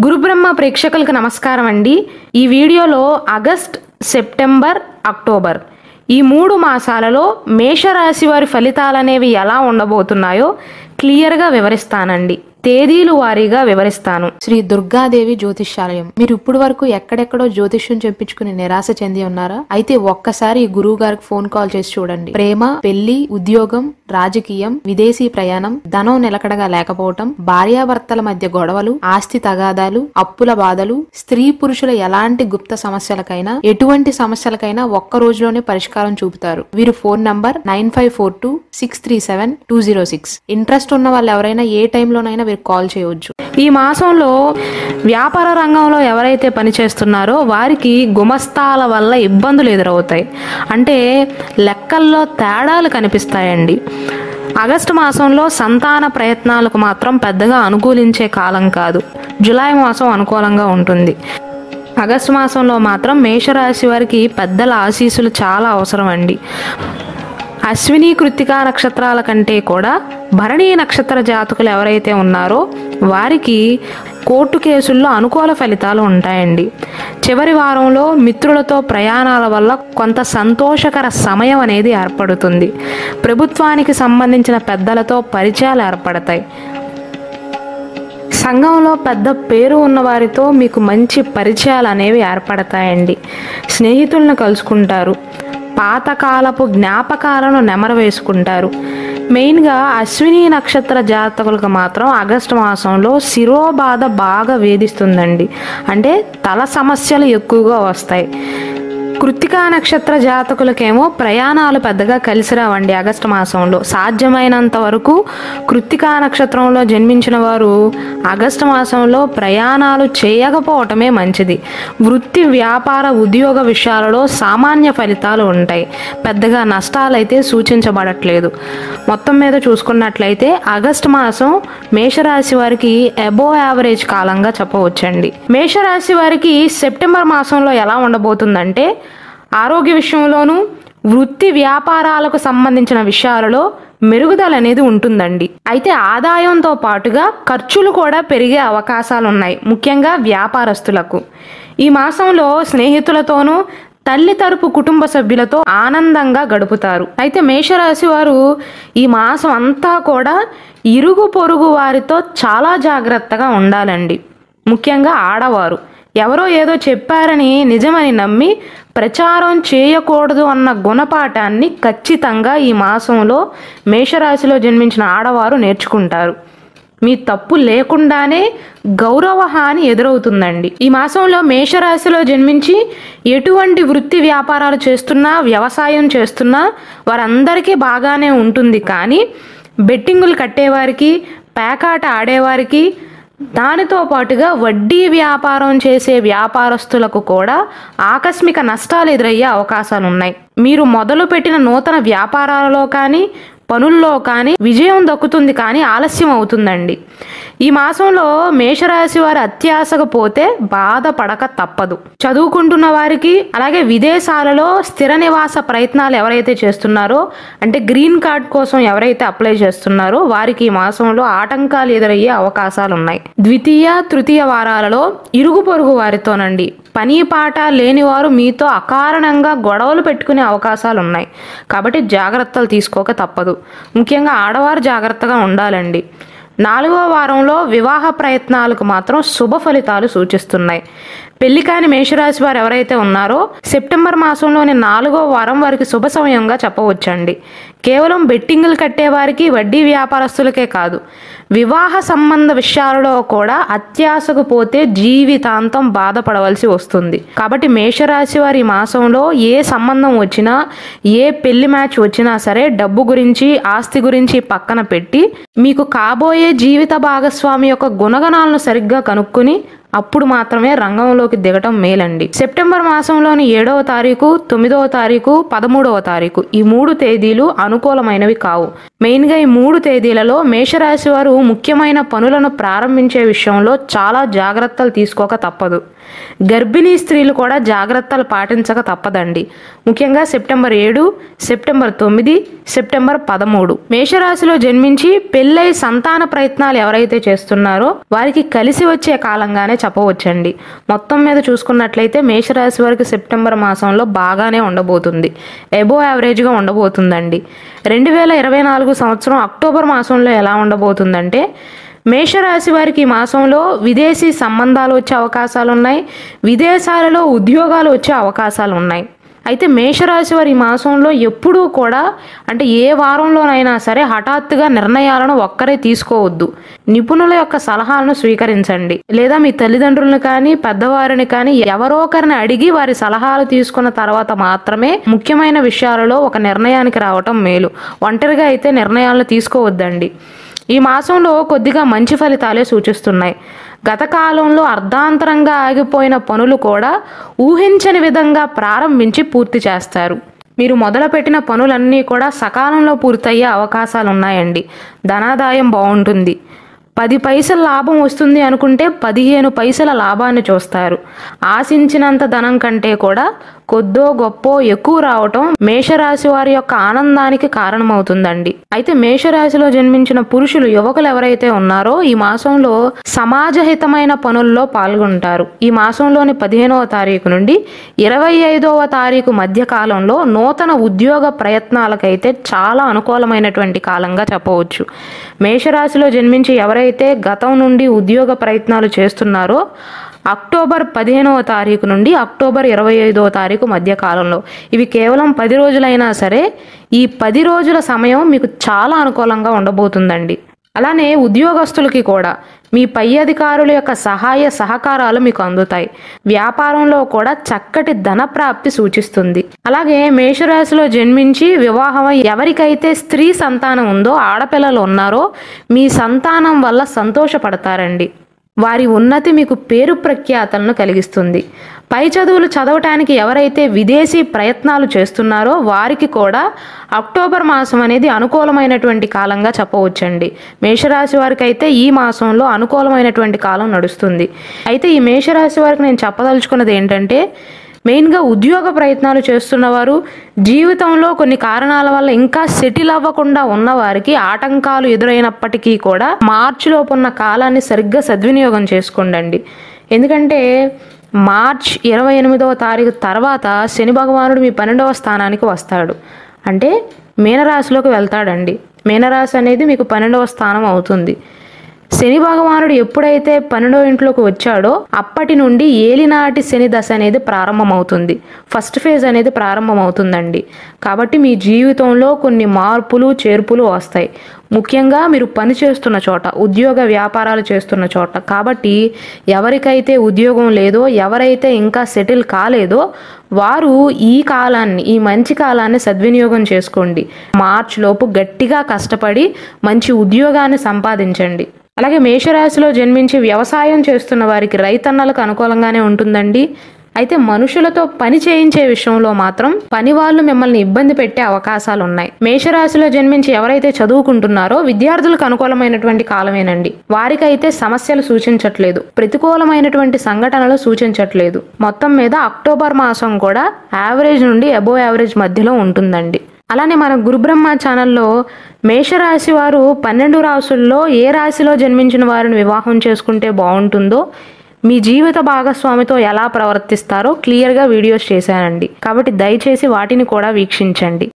గురుబ్రహ్మ ప్రేక్షకులకు నమస్కారం అండి. ఈ వీడియోలో ఆగస్ట్, సెప్టెంబర్, అక్టోబర్ ఈ 3 మాసాలలో మేషరాశి వారి ఫలితాలనేవి ఎలా ఉండబోతున్నాయో క్లియర్గా వివరిస్తానండి. తేదీలు వారీగా వివరిస్తాను. శ్రీ దుర్గాదేవి జ్యోతిష్యాలయం. మీరు ఇప్పుడు వరకు ఎక్కడెక్కడో జ్యోతిష్యం చెప్పించుకుని నిరాశ చెంది ఉన్నారా? అయితే ఒక్కసారి గురువు గారికి ఫోన్ కాల్ చేసి చూడండి. ప్రేమ, పెళ్లి, ఉద్యోగం, రాజకీయం, విదేశీ ప్రయాణం, ధనం నిలకడగా లేకపోవటం, భార్యాభర్తల మధ్య గొడవలు, ఆస్తి తగాదాలు, అప్పుల బాధలు, స్త్రీ పురుషుల ఎలాంటి గుప్త సమస్యలకైనా, ఎటువంటి సమస్యలకైనా ఒక్క రోజులోనే పరిష్కారం చూపుతారు. వీరు ఫోన్ నంబర్ 9542637206. ఇంట్రెస్ట్ ఉన్న వాళ్ళు ఎవరైనా ఏ టైంలోనైనా కాల్ చేయవచ్చు. ఈ మాసంలో వ్యాపార రంగంలో ఎవరైతే పనిచేస్తున్నారో వారికి గుమస్తాల వల్ల ఇబ్బందులు ఎదురవుతాయి. అంటే లెక్కల్లో తేడాలు కనిపిస్తాయండి. ఆగస్టు మాసంలో సంతాన ప్రయత్నాలకు మాత్రం పెద్దగా అనుకూలించే కాలం కాదు. జూలై మాసం అనుకూలంగా ఉంటుంది. ఆగస్టు మాసంలో మాత్రం మేషరాశి వారికి పెద్దల ఆశీస్సులు చాలా అవసరం అండి. అశ్విని, కృత్తికా నక్షత్రాల కంటే కూడా భరణీ నక్షత్ర జాతకులు ఎవరైతే ఉన్నారో వారికి కోర్టు కేసుల్లో అనుకూల ఫలితాలు ఉంటాయండి. చివరి వారంలో మిత్రులతో ప్రయాణాల వల్ల కొంత సంతోషకర సమయం అనేది ఏర్పడుతుంది. ప్రభుత్వానికి సంబంధించిన పెద్దలతో పరిచయాలు ఏర్పడతాయి. సంఘంలో పెద్ద పేరు ఉన్న వారితో మీకు మంచి పరిచయాలు అనేవి ఏర్పడతాయండి. స్నేహితులను కలుసుకుంటారు. పాతకాలపు జ్ఞాపకాలను నెమరవేసుకుంటారు. మెయిన్గా అశ్విని నక్షత్ర జాతకులకు మాత్రం ఆగస్టు మాసంలో శిరోబాధ బాగా వేధిస్తుందండి. అంటే తల సమస్యలు ఎక్కువగా వస్తాయి. కృత్తికా నక్షత్ర జాతకులకేమో ప్రయాణాలు పెద్దగా కలిసి రావండి. ఆగస్టు మాసంలో సాధ్యమైనంత వరకు కృత్తికా నక్షత్రంలో జన్మించిన వారు ఆగస్టు మాసంలో ప్రయాణాలు చేయకపోవటమే మంచిది. వృత్తి, వ్యాపార, ఉద్యోగ విషయాలలో సామాన్య ఫలితాలు ఉంటాయి. పెద్దగా నష్టాలైతే సూచించబడట్లేదు. మొత్తం మీద చూసుకున్నట్లయితే ఆగస్టు మాసం మేషరాశి వారికి అబోవ్ యావరేజ్ కాలంగా చెప్పవచ్చండి. మేషరాశి వారికి సెప్టెంబర్ మాసంలో ఎలా ఉండబోతుందంటే ఆరోగ్య విషయంలోనూ, వృత్తి వ్యాపారాలకు సంబంధించిన విషయాలలో మెరుగుదల అనేది ఉంటుందండి. అయితే ఆదాయంతో పాటుగా ఖర్చులు కూడా పెరిగే అవకాశాలు ఉన్నాయి, ముఖ్యంగా వ్యాపారస్తులకు. ఈ మాసంలో స్నేహితులతోనూ, తల్లి తరపు కుటుంబ సభ్యులతో ఆనందంగా గడుపుతారు. అయితే మేషరాశి వారు ఈ మాసం అంతా కూడా ఇరుగు పొరుగు వారితో చాలా జాగ్రత్తగా ఉండాలండి. ముఖ్యంగా ఆడవారు ఎవరో ఏదో చెప్పారని నిజమని నమ్మి ప్రచారం చేయకూడదు అన్న గుణపాఠాన్ని ఖచ్చితంగా ఈ మాసంలో మేషరాశిలో జన్మించిన ఆడవారు నేర్చుకుంటారు. మీ తప్పు లేకుండానే గౌరవ హాని ఎదురవుతుందండి. ఈ మాసంలో మేషరాశిలో జన్మించి ఎటువంటి వృత్తి వ్యాపారాలు చేస్తున్నా, వ్యవసాయం చేస్తున్నా వారందరికీ బాగానే ఉంటుంది. కానీ బెట్టింగులు కట్టేవారికి, పేకాట ఆడేవారికి, దానితో పాటుగా వడ్డీ వ్యాపారం చేసే వ్యాపారస్తులకు కూడా ఆకస్మిక నష్టాలు ఎదురయ్యే అవకాశాలు ఉన్నాయి. మీరు మొదలుపెట్టిన నూతన వ్యాపారాలలో కానీ, పనుల్లో కానీ విజయం దక్కుతుంది, కానీ ఆలస్యం అవుతుందండి. ఈ మాసంలో మేషరాశి వారి అత్యాశకు పోతే బాధపడక తప్పదు. చదువుకుంటున్న వారికి, అలాగే విదేశాలలో స్థిర నివాస ప్రయత్నాలు ఎవరైతే చేస్తున్నారో, అంటే గ్రీన్ కార్డ్ కోసం ఎవరైతే అప్లై చేస్తున్నారో వారికి ఈ మాసంలో ఆటంకాలు ఎదురయ్యే అవకాశాలు ఉన్నాయి. ద్వితీయ, తృతీయ వారాలలో ఇరుగు పొరుగు వారితోనండి, పని పాట లేనివారు మీతో అకారణంగా గొడవలు పెట్టుకునే అవకాశాలు ఉన్నాయి. కాబట్టి జాగ్రత్తలు తీసుకోక తప్పదు. ముఖ్యంగా ఆడవారు జాగ్రత్తగా ఉండాలండి. 4వ వారంలో వివాహ ప్రయత్నాలకు మాత్రం శుభ ఫలితాలు సూచిస్తున్నాయి. పెళ్లి కాని మేషరాశి వారు ఎవరైతే ఉన్నారో సెప్టెంబర్ మాసంలోని 4వ వారం వారికి శుభ సమయంగా చెప్పవచ్చండి. కేవలం బెట్టింగులు కట్టేవారికి, వడ్డీ వ్యాపారస్తులకే కాదు, వివాహ సంబంధ విషయాలలో కూడా అత్యాశకు పోతే జీవితాంతం బాధపడవలసి వస్తుంది. కాబట్టి మేషరాశి వారి మాసంలో ఏ సంబంధం వచ్చినా, ఏ పెళ్లి మ్యాచ్ వచ్చినా సరే డబ్బు గురించి, ఆస్తి గురించి పక్కన పెట్టి మీకు కాబోయే జీవిత భాగస్వామి యొక్క గుణగణాలను సరిగ్గా కనుక్కొని అప్పుడు మాత్రమే రంగంలోకి దిగటం మేలండి. సెప్టెంబర్ మాసంలోని 7వ తారీఖు, 9వ తారీఖు, 13వ తారీఖు ఈ 3 తేదీలు అనుకూలమైనవి కావు. మెయిన్గా ఈ 3 తేదీలలో మేషరాశి వారు ముఖ్యమైన పనులను ప్రారంభించే విషయంలో చాలా జాగ్రత్తలు తీసుకోక తప్పదు. గర్భిణీ స్త్రీలు కూడా జాగ్రత్తలు పాటించక తప్పదండి. ముఖ్యంగా సెప్టెంబర్ 7, సెప్టెంబర్ 9, సెప్టెంబర్ 13 మేషరాశిలో జన్మించి పెళ్ళై సంతాన ప్రయత్నాలు ఎవరైతే చేస్తున్నారో వారికి కలిసి వచ్చే కాలంగానే చెప్పవచ్చండి. మొత్తం మీద చూసుకున్నట్లయితే మేషరాశి వారికి సెప్టెంబర్ మాసంలో బాగానే ఉండబోతుంది. ఎబో యావరేజ్గా ఉండబోతుందండి. 2024 సంవత్సరం అక్టోబర్ మాసంలో ఎలా ఉండబోతుందంటే మేషరాశి వారికి ఈ మాసంలో విదేశీ సంబంధాలు వచ్చే అవకాశాలు ఉన్నాయి. విదేశాలలో ఉద్యోగాలు వచ్చే అవకాశాలు ఉన్నాయి. అయితే మేషరాశి వారి ఈ మాసంలో ఎప్పుడూ కూడా అంటే ఏ వారంలోనైనా సరే హఠాత్తుగా నిర్ణయాలను ఒక్కరే తీసుకోవద్దు. నిపుణుల యొక్క సలహాలను స్వీకరించండి. లేదా మీ తల్లిదండ్రులను కానీ పెద్దవారిని కానీ ఎవరో ఒకరిని అడిగి వారి సలహాలు తీసుకున్న తర్వాత మాత్రమే ముఖ్యమైన విషయాలలో ఒక నిర్ణయానికి రావటం మేలు. ఒంటరిగా అయితే నిర్ణయాలను తీసుకోవద్దండి. ఈ మాసంలో కొద్దిగా మంచి ఫలితాలే సూచిస్తున్నాయి. గత కాలంలో అర్ధాంతరంగా ఆగిపోయిన పనులు కూడా ఊహించని విధంగా ప్రారంభించి పూర్తి చేస్తారు. మీరు మొదలుపెట్టిన పనులన్నీ కూడా సకాలంలో పూర్తయ్యే అవకాశాలు ఉన్నాయండి. ధనాదాయం బాగుంటుంది. 10 పైసల లాభం వస్తుంది అనుకుంటే 15 పైసల లాభాన్ని చూస్తారు. ఆశించినంత ధనం కంటే కూడా కొద్దో గొప్పో ఎక్కువ రావటం మేషరాశి వారి యొక్క ఆనందానికి కారణమవుతుందండి. అయితే మేషరాశిలో జన్మించిన పురుషులు, యువకులు ఎవరైతే ఉన్నారో ఈ మాసంలో సమాజహితమైన పనుల్లో పాల్గొంటారు. ఈ మాసంలోని 15వ తారీఖు నుండి 25వ తారీఖు మధ్య కాలంలో నూతన ఉద్యోగ ప్రయత్నాలకైతే చాలా అనుకూలమైనటువంటి కాలంగా చెప్పవచ్చు. మేషరాశిలో జన్మించి ఎవరైతే గతం నుండి ఉద్యోగ ప్రయత్నాలు చేస్తున్నారో అక్టోబర్ 15వ తారీఖు నుండి అక్టోబర్ 25వ తారీఖు మధ్య కాలంలో, ఇవి కేవలం 10 రోజులైనా సరే ఈ 10 రోజుల సమయం మీకు చాలా అనుకూలంగా ఉండబోతుందండి. అలానే ఉద్యోగస్తులకి కూడా మీ పై అధికారుల యొక్క సహాయ సహకారాలు మీకు అందుతాయి. వ్యాపారంలో కూడా చక్కటి ధన ప్రాప్తి సూచిస్తుంది. అలాగే మేషరాశిలో జన్మించి వివాహం ఎవరికైతే స్త్రీ సంతానం ఉందో, ఆడపిల్లలు ఉన్నారో మీ సంతానం వల్ల సంతోషపడతారండి. వారి ఉన్నతి మీకు పేరు ప్రఖ్యాతలను కలిగిస్తుంది. పై చదువులు చదవటానికి ఎవరైతే విదేశీ ప్రయత్నాలు చేస్తున్నారో వారికి కూడా అక్టోబర్ మాసం అనేది అనుకూలమైనటువంటి కాలంగా చెప్పవచ్చండి. మేషరాశి వారికి అయితే ఈ మాసంలో అనుకూలమైనటువంటి కాలం నడుస్తుంది. అయితే ఈ మేషరాశి వారికి నేను చెప్పదలుచుకున్నది ఏంటంటే, మెయిన్గా ఉద్యోగ ప్రయత్నాలు చేస్తున్నవారు, జీవితంలో కొన్ని కారణాల వల్ల ఇంకా సెటిల్ అవ్వకుండా ఉన్నవారికి ఆటంకాలు ఎదురైనప్పటికీ కూడా మార్చిలోపు ఉన్న కాలాన్ని సరిగ్గా సద్వినియోగం చేసుకోండి. ఎందుకంటే మార్చ్ 28వ తారీఖు తర్వాత శని భగవానుడు మీ 12వ స్థానానికి వస్తాడు. అంటే మీనరాశిలోకి వెళ్తాడండి. మీనరాశి అనేది మీకు 12వ స్థానం అవుతుంది. శని భగవానుడు ఎప్పుడైతే 12వ ఇంట్లోకి వచ్చాడో అప్పటి నుండి ఏలినాటి శని దశ అనేది ప్రారంభమవుతుంది. ఫస్ట్ ఫేజ్ అనేది ప్రారంభమవుతుందండి. కాబట్టి మీ జీవితంలో కొన్ని మార్పులు చేర్పులు వస్తాయి. ముఖ్యంగా మీరు పని చేస్తున్న చోట, ఉద్యోగ వ్యాపారాలు చేస్తున్న చోట. కాబట్టి ఎవరికైతే ఉద్యోగం లేదో, ఎవరైతే ఇంకా సెటిల్ కాలేదో వారు ఈ మంచి కాలాన్ని సద్వినియోగం చేసుకోండి. మార్చ్ లోపు గట్టిగా కష్టపడి మంచి ఉద్యోగాన్ని సంపాదించండి. అలాగే మేషరాశిలో జన్మించి వ్యవసాయం చేస్తున్న వారికి, రైతన్నలకు అనుకూలంగానే ఉంటుందండి. అయితే మనుషులతో పని చేయించే విషయంలో మాత్రం పని వాళ్ళు మిమ్మల్ని ఇబ్బంది పెట్టే అవకాశాలు ఉన్నాయి. మేషరాశిలో జన్మించి ఎవరైతే చదువుకుంటున్నారో విద్యార్థులకు అనుకూలమైనటువంటి కాలమేనండి. వారికైతే సమస్యలు సూచించట్లేదు, ప్రతికూలమైనటువంటి సంఘటనలు సూచించట్లేదు. మొత్తం మీద అక్టోబర్ మాసం కూడా యావరేజ్ నుండి అబోవ్ యావరేజ్ మధ్యలో ఉంటుందండి. అలానే మన గురుబ్రహ్మ ఛానల్లో మేషరాశి వారు 12 రాశుల్లో ఏ రాశిలో జన్మించిన వారిని వివాహం చేసుకుంటే బాగుంటుందో, మీ జీవిత భాగస్వామితో ఎలా ప్రవర్తిస్తారో క్లియర్గా వీడియోస్ చేశానండి. కాబట్టి దయచేసి వాటిని కూడా వీక్షించండి.